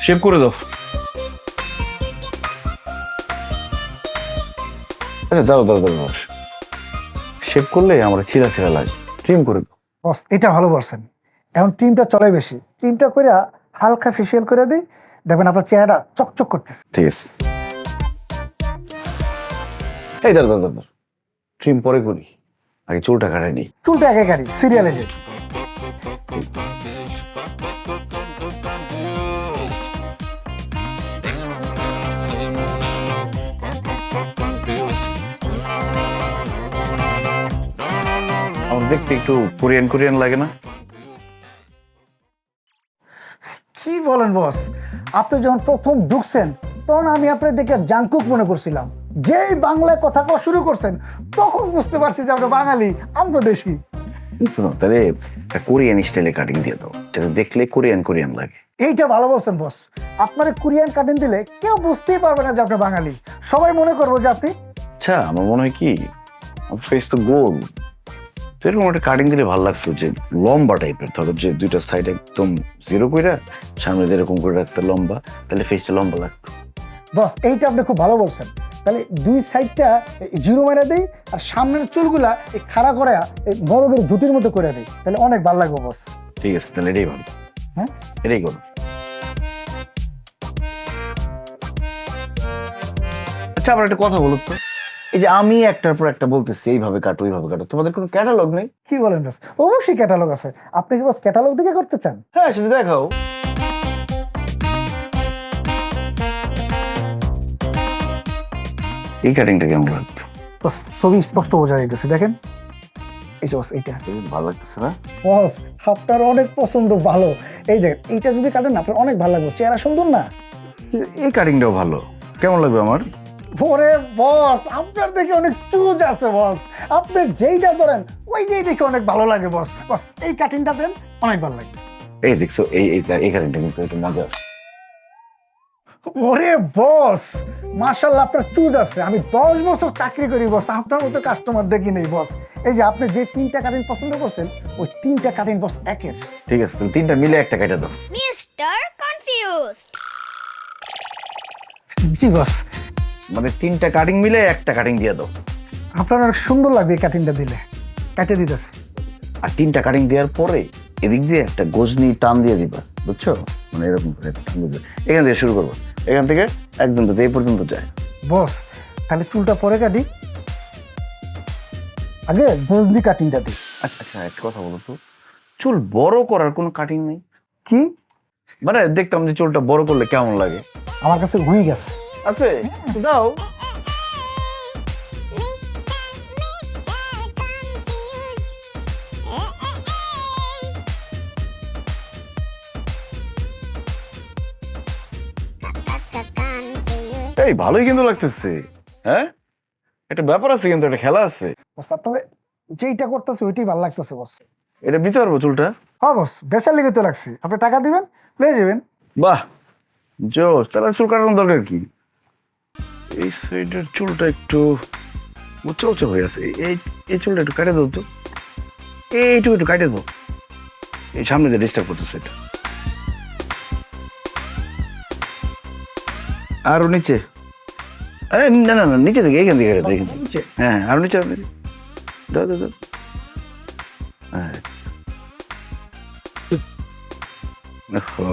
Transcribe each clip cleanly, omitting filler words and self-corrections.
Shave করে দাও। আচ্ছা দাও দাও দাও দাও। শেভ করলে আমার ছিঁড়া ছিঁড়া লাগে, ট্রিম করে দাও। বস এটা ভালো বলছেন, এখন ক্রিমটা চলে বেশি, ক্রিমটা করে হালকা ফেসিয়াল করে দিই, দেখবেন আপনার চেহারা চকচক করতেছে। ঠিক আছে, এই দাও দাও দাও দাও। ট্রিম পরে করি, আগে চুলটা কাটাই নি। চুলটা একে গাড়ি সিরিয়ালে যে আমার দেখতে একটু কোরিয়ান কোরিয়ান লাগে না? কি বলেন বস, আপনি যখন প্রথম ঢুকছেন তখন আমি আপনার দেখে জাংকুক মনে করছিলাম, যেই বাংলায় কথা কওয়া শুরু করছেন তখন বুঝতে পারছি যে আপনি বাঙালি, আমরা দেশি। শোনো তাহলে একটা কোরিয়ান স্টাইলে কাটিং দিয়ে দাও, যেটা দেখলে কোরিয়ান কোরিয়ান লাগে। এইটা ভালো বলছেন বস, আপনার কোরিয়ান কাটিং দিলে কেউ বুঝতেই পারবে না যে আপনি বাঙালি, সবাই মনে করবো যে আপনি। আচ্ছা আমার মনে হয় কি, আমার ফেস তো গোল, তো এরকম একটা কাটিং দিলে ভালো লাগতো, যে লম্বা টাইপের, ধরো যে দুইটা সাইড একদম জিরো কইরা সামনে যেরকম করে রাখতে লম্বা, তাহলে ফেসটা লম্বা লাগতো। বস এইটা আপনি খুব ভালো বলছেন, তাহলে দুই সাইডটা জিরো মেরে দেই আর সামনের চুলগুলা এই খাড়া করে বড়দের জুটির মধ্যে করে দেই, তাহলে অনেক ভালো লাগবে বস। ঠিক আছে তাহলে এটাই ভালো, হ্যাঁ এটাই করো। আচ্ছা আবার একটা কথা বলো তো, এই যে আমি একটার পর একটা বলতেছি এইভাবে কাটো ওইভাবে কাটো, তোমাদের কোনো ক্যাটালগ নেই? কি বলেন বস, অবশ্যই ক্যাটালগ আছে, আপনি কি বস ক্যাটালগ দিকে করতে চান? হ্যাঁ সেটা দেখাও। এই কাটিংটা কেমন লাগবে? বস ছবি স্পষ্ট বোঝা যাইতেছে, দেখেন এই যে বস এইটা। ভালো লাগতেছে না? বস আপনার অনেক পছন্দ, ভালো। এই দেখেন এইটা যদি কাটেন না আপনার অনেক ভালো লাগবে, চেহারা সুন্দর না? এই কাটিংটাও ভালো, কেমন লাগবে আমার? ওরে বস আপনার দেখে অনেক চুজ আছে বস, আপনি যেইটা ধরেন ওইটাই দেখে অনেক ভালো লাগে বস। বস এই কাটিংটা দেন, অনেক ভালো লাগে। এই দেখছো এই কাটিংটা কিন্তু একটু মজা আছে। ওরে বস মাশাআল্লাহ আপনার চুজ আছে, আমি 10 বছর চাকরি করি বস, আপনার মতো কাস্টমার দেখি নেই বস। এই যে আপনি যে 3টা কাটিং পছন্দ করছেন ওই 3টা কাটিং বস একের। ঠিক আছে তুমি তিনটা মিলে একটা কেটে দাও। Mr. Confused. জি বস, মানে তিনটা কাটিং মিলে একটা কাটিং দিয়ে দাও। আপনার অনেক সুন্দর লাগবে এই কাটিংটা দিলে, কেটে দিতেছে। আর তিনটা কাটিং দেওয়ার পরে এদিক দিয়ে একটা গজনি টান দিয়ে দিবা, বুঝছো? মানে এরকম করে একটা টান দিয়ে, এখান থেকে শুরু করবো, এখান থেকে একদম তো এই পর্যন্ত যায়। বস তাহলে চুলটা পরে কাটি, আগে গজনি কাটিংটা দিই। আচ্ছা আচ্ছা একটা কথা বলো তো, চুল বড় করার কোনো কাটিং নেই? কি? মানে দেখতাম যে চুলটা বড় করলে কেমন লাগে। আমার কাছে হয়ে গেছে। আছে, দাও। এই ভালোই কিন্তু লাগতেছে। হ্যাঁ একটা ব্যাপার আছে, কিন্তু একটা খেলা আছে। বস আপনার যেইটা করতেছে ওইটাই ভালো লাগতেছে বস। এটা নিতে পারবো চুলটা? হ্যাঁ বস বেচার লেগে তো লাগছে, আপনি টাকা দিবেন পেয়ে যাবেন। বাহ জোস, তাহলে চুল কাটানোর দরকার কি? এই সাইডের চুলটা একটু উঁচু উঁচু হয়ে আছে, এই এই চুলটা একটু কাটে দাও তো, এইটুকু একটু কাটে দাও, এই সামনে দিয়ে ডিস্টার্ব করতেছে এটা। আরো নিচে, আরে না না না নিচে থেকে, এইখান থেকে কেটে দাও, এইখান থেকে। নিচে? হ্যাঁ আরো নিচে, আরো নিচে। দাও দাও দাও। হ্যাঁ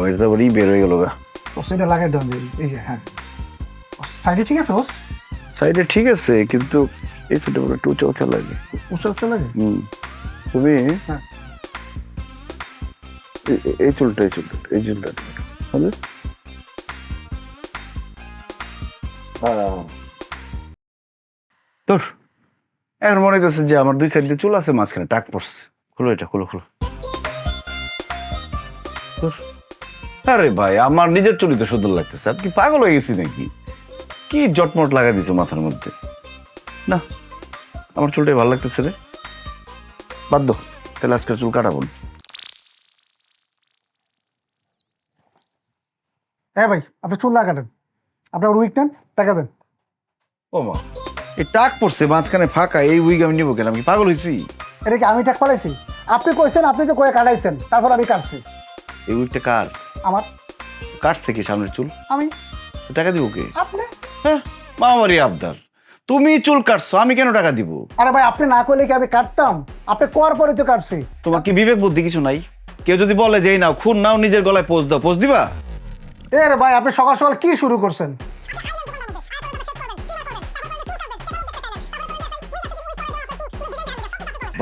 এটা তো আবার বের হয়ে গেল গা। বস এটা লাগাই দেন, এই যে হ্যাঁ সাইডে ঠিক আছে বস? সাইডে ঠিক আছে, কিন্তু এই সাইডে একটু উঁচু উঁচু লাগে। উঁচু উঁচু লাগে? তুমি হ্যাঁ। এই চুলটা এই চুলটা হবে। তোর এখন মনে করছে যে আমার দুই সাইডে চুল আছে, মাঝখানে টাক পড়ছে। খুলো এটা, খুলো খুলো। তোর আরে ভাই আমার নিজের চুলই তো সুন্দর লাগতেছে, আর কি পাগল হয়ে গেছি নাকি? কি জটমট লাগাই দিছো মাথার মধ্যে? না আমার চুলটাই ভালো লাগতেছে রে, বাদ দাও, তাহলে আজকে চুল কাটাবো না। হ্যাঁ ভাই আপনি চুল না কাটেন, আপনার উইক নেন, টাকা দেন। ও মা, এই টাক পড়ছে মাঝখানে ফাঁকা, এই উইগ আমি নিবো কেন? আমি কি পাগল হয়েছি? এটা কি আমি টাক পালাইছি? আপনি কইছেন, আপনি তো কয়ে কাটাইছেন, তারপর আমি কাটছি। এই উইগটা কার? আমার কাটছে কি সামনের চুল? আমি তো টাকা দিব কে? আপনি হ্যাঁ, মামারি আবদার। তুমি চুল কাটছো, আমি কেন টাকা দিব? আরে ভাই আপনি না করলে কি আমি কাটতাম? আপনি কোয়ার পরে তো কাটছি। তোমার কি বিবেক বুদ্ধি কিছু নাই? কেউ যদি বলে যে এই নাও খুন নাও, নিজের গলায় পোজ দাও, পোজ দিবা? রে ভাই আপনি সকাল সকাল কি শুরু করছেন?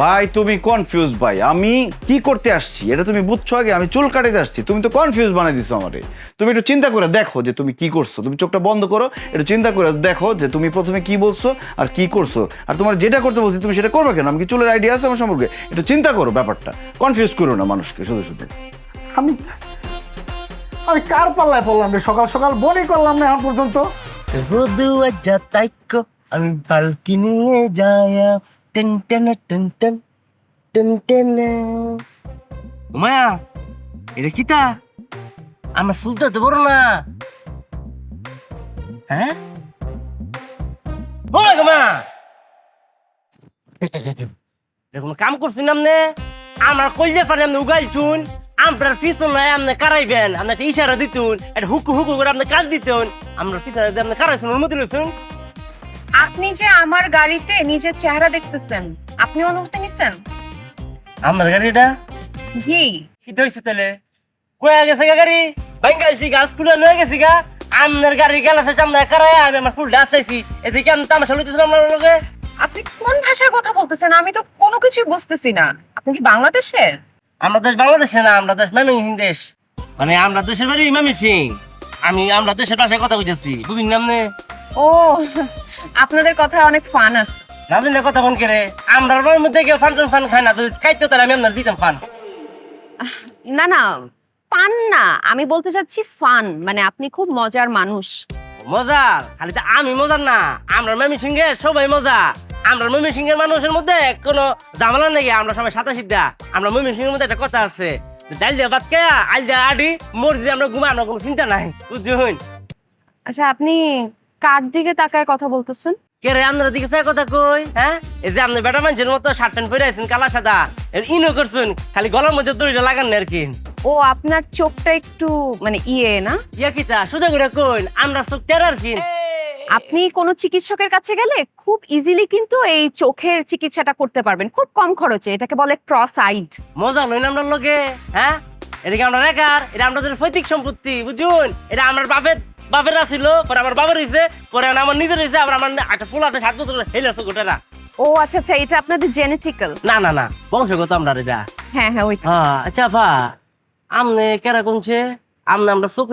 ভাই তুমি কনফিউজ ভাই, আমি কি করতে আসছি এটা তুমি বুঝছো আগে? আমি চুল কাটাতে আসছি, তুমি তো কনফিউজ বানাই দিছো আমারে। তুমি একটু চিন্তা করে দেখো যে তুমি কি করছো। তুমি চোখটা বন্ধ করো, একটু চিন্তা করে দেখো যে তুমি প্রথমে কি বলছো আর কি করছো, আর তোমার যেটা করতে বলছি তুমি সেটা করবে কেন? আমি কি চুলের আইডিয়া আছে আমার সম্পর্কে? একটু চিন্তা করো ব্যাপারটা, কনফিউজ করো না মানুষকে শুধু শুধু। আমি আমি কার পাল্লায় পড়লাম রে? সকাল সকাল বনি করলাম না এখন পর্যন্ত। রোদুয়া যাতাইকো আমি পালকি নিয়ে যায়া ten ten ten ten ten ten. মায়া এটা কিতা? আমার ফুলটা তো বড় না। হ্যাঁ বড় মা, কোনো কাম করছি না আমনে? আমার কইলে পারে আপনি উগাইল চুন, আপনার পিছন নাই আপনি কারাইবেন, আপনি একটা ইশারা দিতুন, একটা হুকু হুকু করে আপনি কাজ দিতেন। আমরা পিছনে আপনি কারাইছেন, অনুমতি লইছেন। আপনি যে আমার গাড়িতে নিজের চেহারা দেখতেছেন, আপনি অনুমতি নিছেন? আমার গাড়িটা জি। কি হয়েছে তাহলে? কয়ে গেছে গা গাড়ি? বেঙ্গালছি গাছ খুলে লয়ে গেছি গা। আপনার গাড়ি গেলাছে সামনে কারাই, আমি আমার ফুল ডাস চাইছি, এদিকে আমি তামাশা লইতেছিলাম আপনার লগে। আপনি কোন ভাষায় কথা বলতেছেন? আমি তো কোনো কিছুই বুঝতেছি না। আপনি কি বাংলাদেশের? আমরা দেশ বাংলাদেশে না, আমরা দেশ ময়মনসিং দেশ। মানে আমরা দেশের বাড়ি ময়মনসিং, আমরা দেশের ভাষায় কথা কইতেছি, বুঝিন না আপনি? ও, আপনাদের কথায় অনেক ফান আছে। না দিলে কথা ফোন করে আমরা বাড়ির মধ্যে কেউ ফান ফান খায় না, যদি খাইতে তাহলে আমি আপনার দিতাম ফান। না না, পান না, আমি বলতে চাচ্ছি ফান, মানে আপনি খুব মজার মানুষ। মজার? খালি তো আমি মজার না, আমরা ময়মনসিং এর সবাই মজা। আমরা ময়মনসিং এর মানুষের মধ্যে কোনো ঝামেলা নেই, আমরা সবাই সাদা সিদ্ধা। আমরা ময়মনসিং এর মধ্যে একটা কথা আছে, ডাল দিয়া ভাত খায়া আল দিয়া আডি মর দিয়ে আমরা ঘুমাই, আমরা কোনো চিন্তা নাই, বুঝছেন? আচ্ছা, আপনি কার দিকে তাকায় কথা বলতেছেন? কে রে আপনার দিকে চাই কথা কই? হ্যাঁ, এই যে আপনি বেটা মানুষের মতো শার্ট প্যান্ট পরে আছেন কালা সাদা, ইনো করছেন, খালি গলার মধ্যে দড়িটা লাগান না আর কি। ও, আপনার চোখটা একটু মানে ইয়ে না? ইয়া কিতা সোজা করে কইন, আমরা চোখ টেরার কি? আপনি কোনো চিকিৎসকের কাছে গেলে খুব ইজিলি কিন্তু এই চোখের চিকিৎসাটা করতে পারবেন, খুব কম খরচে। এটাকে বলে ক্রস আইড। মজা লইন আমরা লগে। হ্যাঁ, এদিকে আমরা রেখার, এটা আমাদের পৈতৃক সম্পত্তি, বুঝুন? এটা আমার বাপের ছিল, পরে আমার বাবার হয়েছে, পরে আমার নিজের হয়েছে, আবার আমার একটা ফুল আছে 7 বছর হেলেছে গোটারা। ও আচ্ছা আচ্ছা, এটা আপনাদের জেনেটিক্যাল? না না না, বংশগত আমরা এটা। হ্যাঁ হ্যাঁ, ওইটা। হ্যাঁ, আচ্ছা আপা, আমনে কেরা কমছে? আমরা চোখ